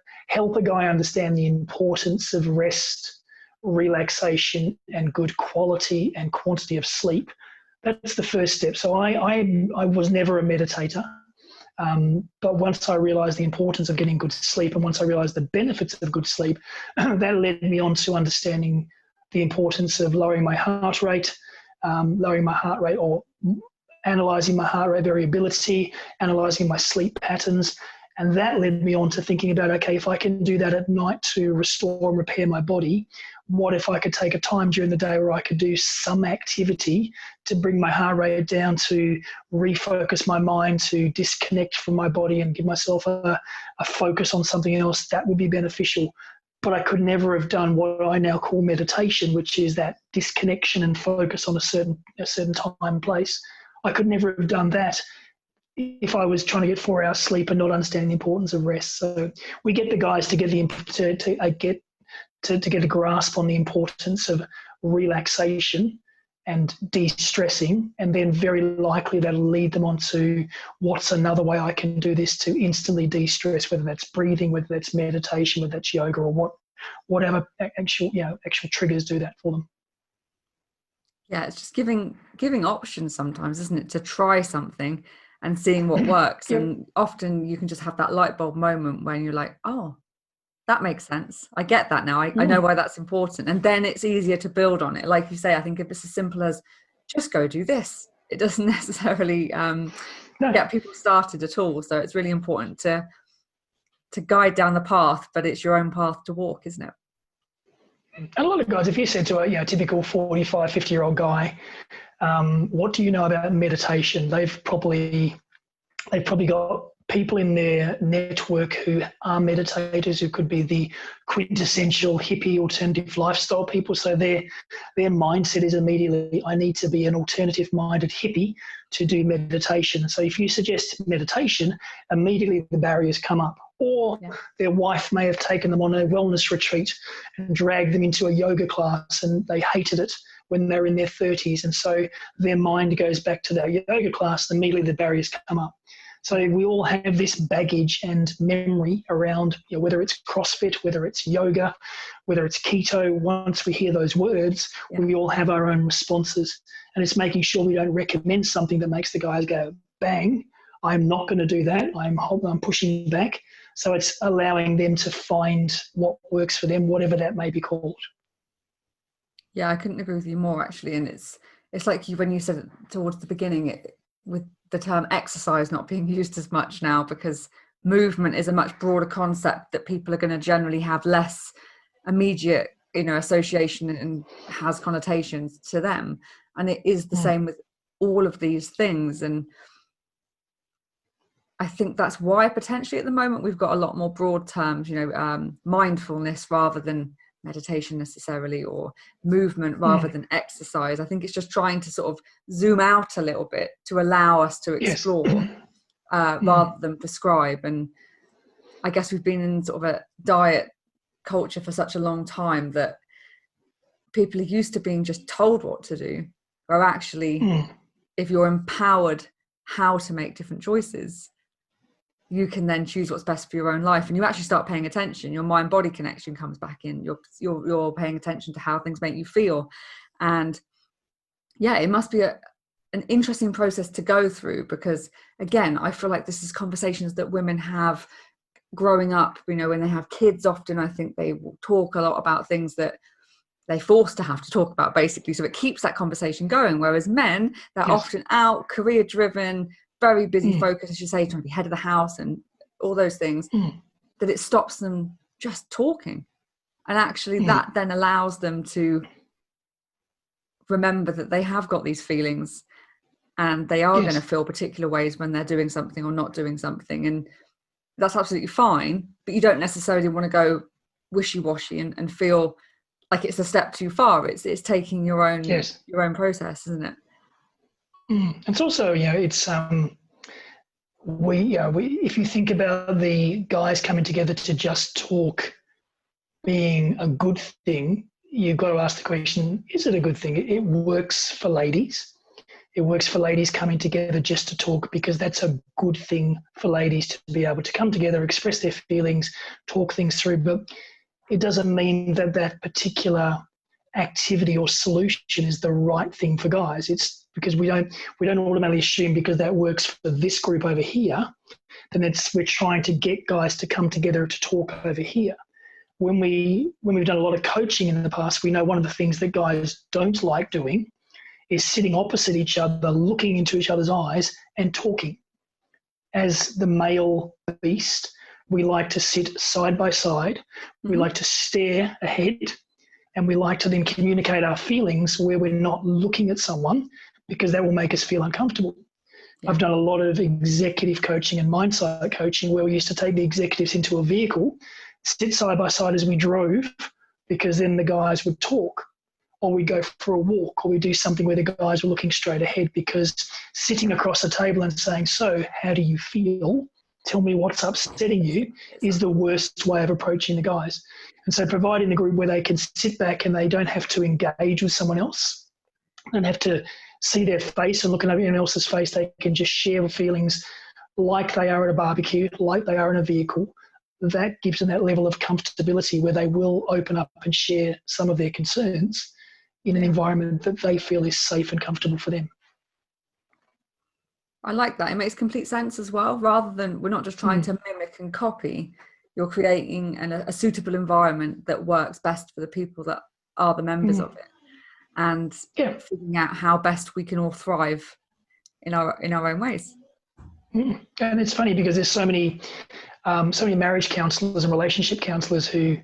guy understand the importance of rest, relaxation, and good quality and quantity of sleep, that's the first step. So I was never a meditator, but once I realised the importance of getting good sleep, and once I realised the benefits of good sleep, that led me on to understanding the importance of lowering my heart rate, or analysing my heart rate variability, analysing my sleep patterns. And that led me on to thinking about, okay, if I can do that at night to restore and repair my body, what if I could take a time during the day where I could do some activity to bring my heart rate down, to refocus my mind, to disconnect from my body and give myself a focus on something else that would be beneficial. But I could never have done what I now call meditation, which is that disconnection and focus on a certain time and place. I could never have done that if I was trying to get 4 hours sleep and not understanding the importance of rest. So we get the guys to get to get a grasp on the importance of relaxation and de-stressing, and then very likely that'll lead them on to what's another way I can do this to instantly de-stress, whether that's breathing, whether that's meditation, whether that's yoga, or whatever actual triggers do that for them. Yeah, it's just giving options sometimes, isn't it, to try something and seeing what works. Yep. And often you can just have that light bulb moment when you're like, oh, That makes sense. I get that now. I know why that's important. And then it's easier to build on it. Like you say, I think if it's as simple as just go do this, it doesn't necessarily get people started at all. So it's really important to guide down the path, but it's your own path to walk, isn't it? And a lot of guys, if you said to a typical 45, 50-year-old guy, what do you know about meditation? They've probably got people in their network who are meditators, who could be the quintessential hippie alternative lifestyle people. So their mindset is immediately, I need to be an alternative minded hippie to do meditation. So if you suggest meditation, immediately the barriers come up. Or their wife may have taken them on a wellness retreat and dragged them into a yoga class, and they hated it when they're in their 30s. And so their mind goes back to that yoga class, and immediately the barriers come up. So we all have this baggage and memory around, whether it's CrossFit, whether it's yoga, whether it's keto. Once we hear those words, we all have our own responses. And it's making sure we don't recommend something that makes the guys go, bang, I'm not going to do that. I'm pushing back. So it's allowing them to find what works for them, whatever that may be called. Yeah, I couldn't agree with you more, actually. And it's like when you said it towards the beginning, with the term exercise not being used as much now, because movement is a much broader concept that people are going to generally have less immediate, association and has connotations to them. And it is the same with all of these things. And I think that's why potentially at the moment we've got a lot more broad terms, mindfulness rather than meditation necessarily, or movement rather than exercise. I think it's just trying to sort of zoom out a little bit to allow us to explore rather than prescribe. And I guess we've been in sort of a diet culture for such a long time that people are used to being just told what to do, where actually if you're empowered how to make different choices, you can then choose what's best for your own life, and you actually start paying attention. Your mind-body connection comes back in. You're paying attention to how things make you feel, and it must be an interesting process to go through, because again, I feel like this is conversations that women have growing up. When they have kids, often I think they will talk a lot about things that they're forced to have to talk about, basically. So it keeps that conversation going. Whereas men, they're often out, career-driven, very busy, focused, as you say, trying to be head of the house and all those things, that it stops them just talking. And actually that then allows them to remember that they have got these feelings and they are going to feel particular ways when they're doing something or not doing something. And that's absolutely fine, but you don't necessarily want to go wishy-washy and feel like it's a step too far. It's taking your own process, isn't it? It's also, it's if you think about the guys coming together to just talk being a good thing, you've got to ask the question: is it a good thing? It works for ladies. It works for ladies coming together just to talk, because that's a good thing for ladies to be able to come together, express their feelings, talk things through. But it doesn't mean that that particular activity or solution is the right thing for guys. It's because we don't automatically assume because that works for this group over here, then we're trying to get guys to come together to talk over here. When we've done a lot of coaching in the past, we know one of the things that guys don't like doing is sitting opposite each other, looking into each other's eyes and talking. As the male beast, we like to sit side by side. We like to stare ahead, and we like to then communicate our feelings where we're not looking at someone, because that will make us feel uncomfortable. I've done a lot of executive coaching and mindset coaching where we used to take the executives into a vehicle, sit side by side as we drove, because then the guys would talk, or we'd go for a walk, or we'd do something where the guys were looking straight ahead, because sitting across a table and saying, so how do you feel? Tell me what's upsetting you, is the worst way of approaching the guys. And so providing the group where they can sit back and they don't have to engage with someone else, don't have to see their face and look at everyone else's face. They can just share feelings like they are at a barbecue, like they are in a vehicle. That gives them that level of comfortability where they will open up and share some of their concerns in an environment that they feel is safe and comfortable for them. I like that. It makes complete sense as well. Rather than, we're not just trying to mimic and copy. you're creating a suitable environment that works best for the people that are the members of it, and figuring out how best we can all thrive in our own ways. And it's funny because there's so many marriage counselors and relationship counselors who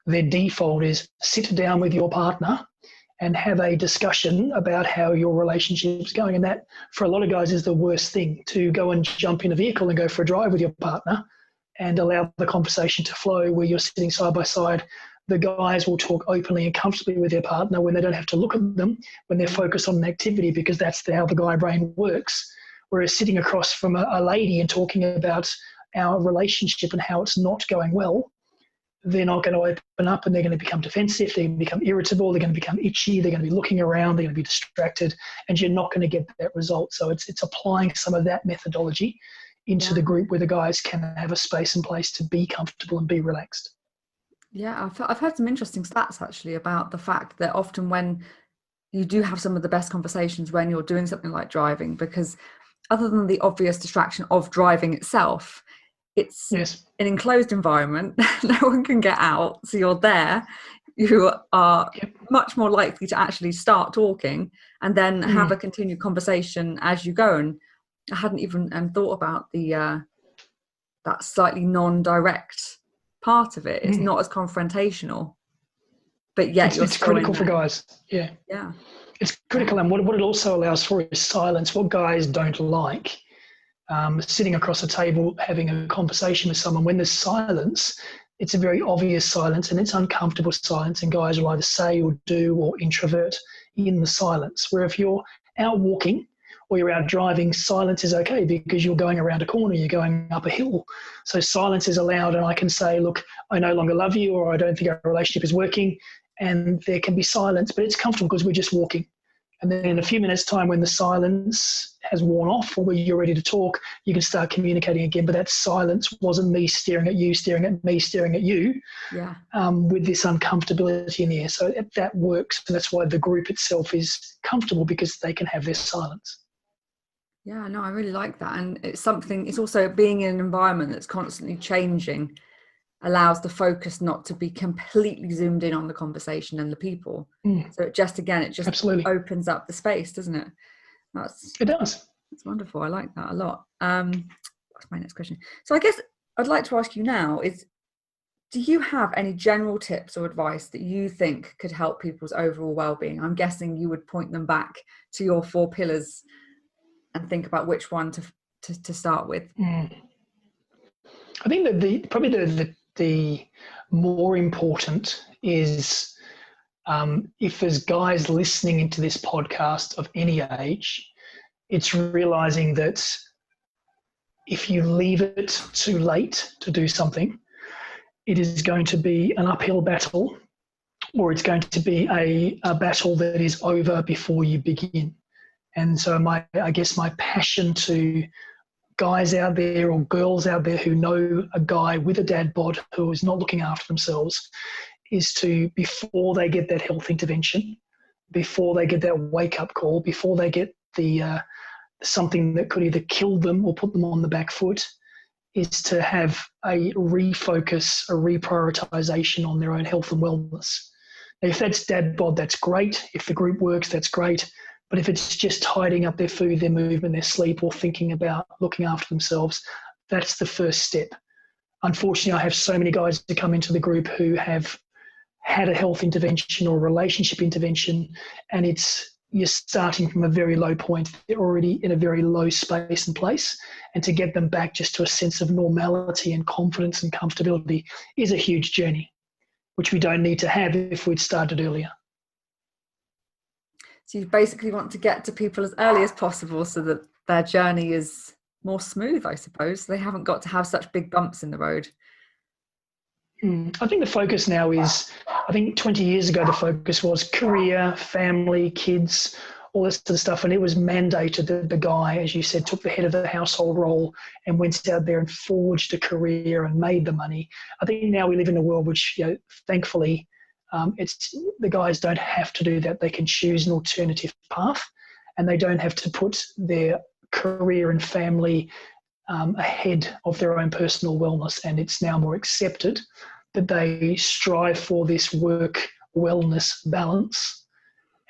their default is sit down with your partner and have a discussion about how your relationship's going. And that, for a lot of guys, is the worst thing, to go and jump in a vehicle and go for a drive with your partner and allow the conversation to flow where you're sitting side by side. The guys will talk openly and comfortably with their partner when they don't have to look at them, when they're focused on an activity, because that's how the guy brain works. Whereas sitting across from a lady and talking about our relationship and how it's not going well, they're not going to open up, and they're going to become defensive, they're going to become irritable, they're going to become itchy, they're going to be looking around, they're going to be distracted, and you're not going to get that result. So it's applying some of that methodology into the group where the guys can have a space and place to be comfortable and be relaxed. Yeah, I've heard some interesting stats actually about the fact that often when you do have some of the best conversations when you're doing something like driving, because other than the obvious distraction of driving itself, it's an enclosed environment. No one can get out. So you're there. You are much more likely to actually start talking and then have a continued conversation as you go. And I hadn't even thought about the that slightly non-direct part of it. It's not as confrontational, but yet it's critical for guys. Yeah. It's critical. And what it also allows for is silence. What guys don't like, sitting across a table having a conversation with someone, when there's silence, it's a very obvious silence and it's uncomfortable silence, and guys will either say or do or introvert in the silence. Where if you're out walking or you're out driving, silence is okay because you're going around a corner, you're going up a hill. So silence is allowed, and I can say, look, I no longer love you, or I don't think our relationship is working, and there can be silence, but it's comfortable because we're just walking. And then in a few minutes' time, when the silence has worn off or when you're ready to talk, you can start communicating again. But that silence wasn't me staring at you, staring at me, staring at you, with this uncomfortability in the air. So that works. And that's why the group itself is comfortable, because they can have their silence. Yeah, no, I really like that. And it's also being in an environment that's constantly changing allows the focus not to be completely zoomed in on the conversation and the people. So it just absolutely opens up the space, doesn't it? It does. That's wonderful. I like that a lot. What's my next question? So I guess I'd like to ask you now is, do you have any general tips or advice that you think could help people's overall well-being? I'm guessing you would point them back to your 4 pillars and think about which one to start with. I think that probably the more important is, if there's guys listening into this podcast of any age, it's realizing that if you leave it too late to do something, it is going to be an uphill battle, or it's going to be a battle that is over before you begin. And so I guess my passion to guys out there or girls out there who know a guy with a dad bod who is not looking after themselves is to, before they get that health intervention, before they get that wake-up call, before they get the something that could either kill them or put them on the back foot, is to have a refocus, a reprioritization on their own health and wellness. Now, if that's dad bod, that's great. If the group works, that's great. But if it's just tidying up their food, their movement, their sleep, or thinking about looking after themselves, that's the first step. Unfortunately, I have so many guys that come into the group who have had a health intervention or a relationship intervention, and you're starting from a very low point. They're already in a very low space and place. And to get them back just to a sense of normality and confidence and comfortability is a huge journey, which we don't need to have if we'd started earlier. So you basically want to get to people as early as possible so that their journey is more smooth, I suppose. They haven't got to have such big bumps in the road. I think the focus now is, I think 20 years ago, the focus was career, family, kids, all this sort of stuff. And it was mandated that the guy, as you said, took the head of the household role and went out there and forged a career and made the money. I think now we live in a world which, thankfully, it's the guys don't have to do that. They can choose an alternative path, and they don't have to put their career and family ahead of their own personal wellness, and it's now more accepted that they strive for this work wellness balance,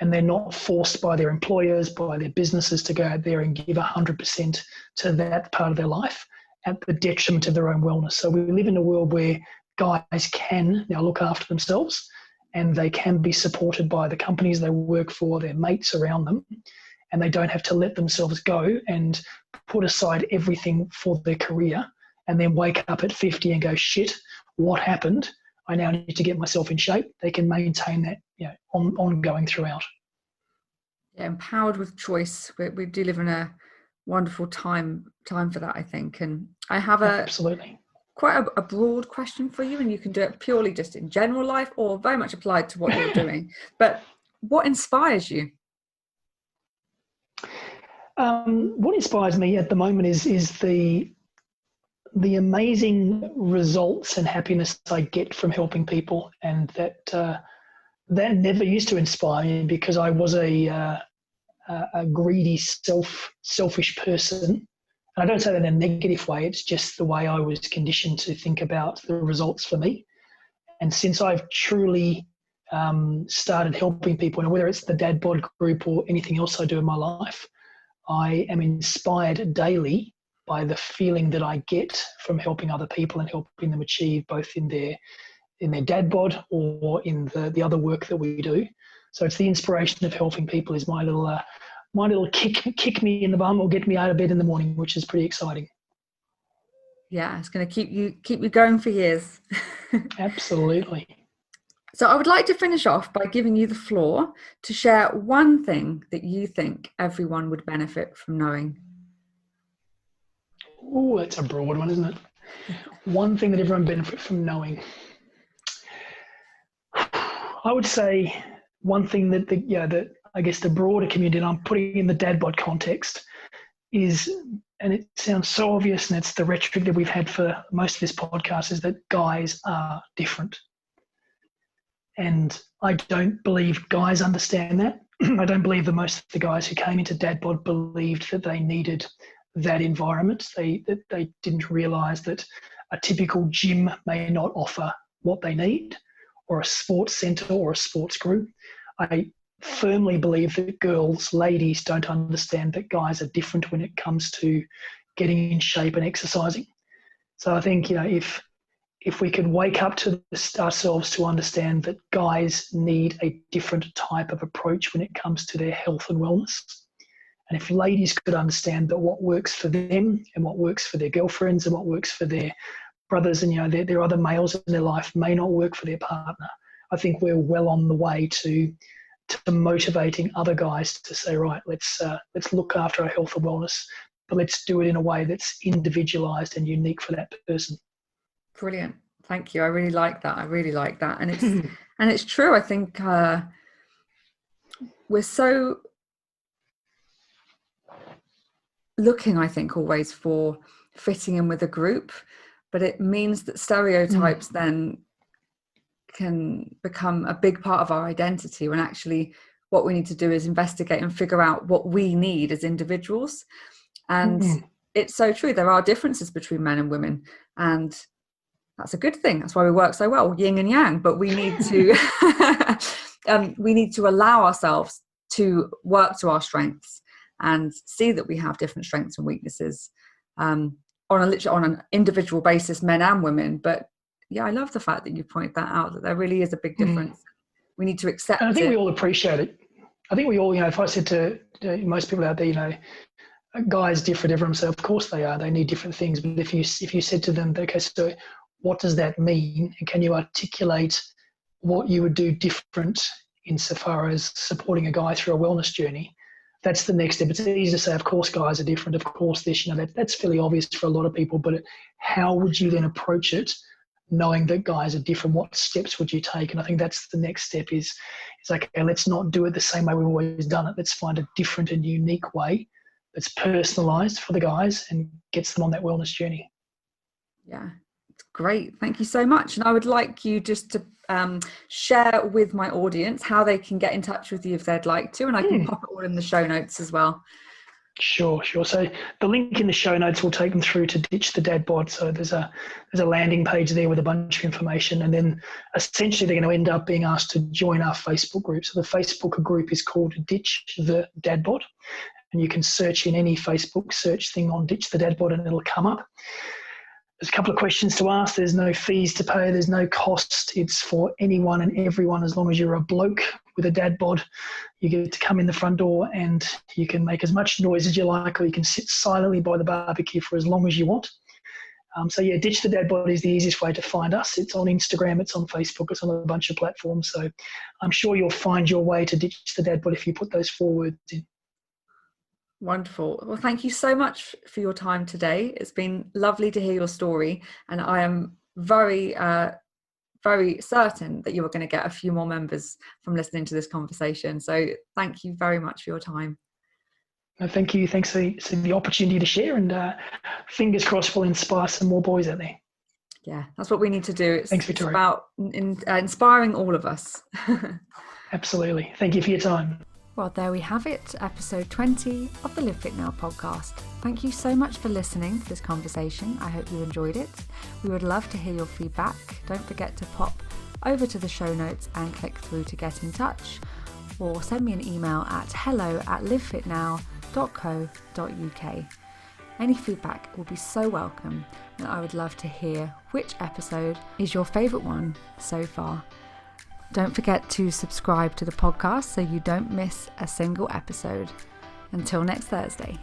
and they're not forced by their employers, by their businesses to go out there and give 100% to that part of their life at the detriment of their own wellness. So we live in a world where guys can now look after themselves, and they can be supported by the companies they work for, their mates around them, and they don't have to let themselves go and put aside everything for their career and then wake up at 50 and go, shit, what happened? I now need to get myself in shape. They can maintain that, ongoing throughout. Yeah, empowered with choice. We do live in a wonderful time for that, I think. And I have absolutely quite a broad question for you, and you can do it purely just in general life or very much applied to what you're doing. But what inspires you? What inspires me at the moment is the amazing results and happiness I get from helping people, and that never used to inspire me because I was a greedy, selfish person. And I don't say that in a negative way. It's just the way I was conditioned to think about the results for me. And since I've truly started helping people, and whether it's the Dad Bod group or anything else I do in my life, I am inspired daily by the feeling that I get from helping other people and helping them achieve both in their Dad Bod or in the other work that we do. So it's the inspiration of helping people is my little kick me in the bum or get me out of bed in the morning, which is pretty exciting. Yeah, it's going to keep you going for years. Absolutely. So I would like to finish off by giving you the floor to share one thing that you think everyone would benefit from knowing. Oh, that's a broad one, isn't it? One thing that everyone benefits from knowing. I would say one thing that I guess the broader community, and I'm putting in the Dad Bod context, is, and it sounds so obvious, and it's the rhetoric that we've had for most of this podcast, is that guys are different. And I don't believe guys understand that. I don't believe that most of the guys who came into Dad Bod believed that they needed that environment. They didn't realise that a typical gym may not offer what they need, or a sports centre or a sports group. I firmly believe that ladies don't understand that guys are different when it comes to getting in shape and exercising. So I think, if we could wake up to ourselves to understand that guys need a different type of approach when it comes to their health and wellness. And if ladies could understand that what works for them and what works for their girlfriends and what works for their brothers and their other males in their life may not work for their partner, I think we're well on the way to motivating other guys to say, right, let's look after our health and wellness, but let's do it in a way that's individualized and unique for that person. Brilliant. Thank you. I really like that. And it's true. I think we're so looking, I think, always for fitting in with a group, but it means that stereotypes then can become a big part of our identity, when actually what we need to do is investigate and figure out what we need as individuals. And it's so true. There are differences between men and women, and that's a good thing. That's why we work so well, yin and yang. But we need to we need to allow ourselves to work to our strengths and see that we have different strengths and weaknesses on an individual basis, men and women. But yeah, I love the fact that you point that out, that there really is a big difference. We need to accept it. And I think we all appreciate it. I think we all, if I said to most people out there, guys differ, everyone say, of course they are. They need different things. But if you said to them, okay, so what does that mean? And can you articulate what you would do different insofar as supporting a guy through a wellness journey? That's the next step. It's easy to say, of course, guys are different. Of course, this, that's fairly obvious for a lot of people. But how would you then approach it, knowing that guys are different? What steps would you take? And I think that's the next step is like, okay, let's not do it the same way we've always done it. Let's find a different and unique way that's personalized for the guys and gets them on that wellness journey. Yeah, it's great. Thank you so much. And I would like you just to share with my audience how they can get in touch with you if they'd like to, and I can pop it all in the show notes as well. Sure. So the link in the show notes will take them through to Ditch the Dad Bod. So there's a landing page there with a bunch of information, and then essentially they're going to end up being asked to join our Facebook group. So the Facebook group is called Ditch the Dad Bod, and you can search in any Facebook search thing on Ditch the Dad Bod and it'll come up. There's a couple of questions to ask. There's no fees to pay. There's no cost. It's for anyone and everyone. As long as you're a bloke with a dad bod, you get to come in the front door and you can make as much noise as you like, or you can sit silently by the barbecue for as long as you want. Ditch the Dad Bod is the easiest way to find us. It's on Instagram, it's on Facebook, it's on a bunch of platforms. So I'm sure you'll find your way to Ditch the Dad Bod if you put those 4 words in. Wonderful. Well, thank you so much for your time today. It's been lovely to hear your story, and I am very, very certain that you are going to get a few more members from listening to this conversation. So thank you very much for your time. No, thank you. Thanks for the opportunity to share, and fingers crossed we'll inspire some more boys out there. Yeah, that's what we need to do. Thanks, Victoria. It's about inspiring all of us. Absolutely. Thank you for your time. Well, there we have it, episode 20 of the Live Fit Now podcast. Thank you so much for listening to this conversation. I hope you enjoyed it. We would love to hear your feedback. Don't forget to pop over to the show notes and click through to get in touch, or send me an email at hello@livefitnow.co.uk. Any feedback will be so welcome, and I would love to hear which episode is your favourite one so far. Don't forget to subscribe to the podcast so you don't miss a single episode. Until next Thursday.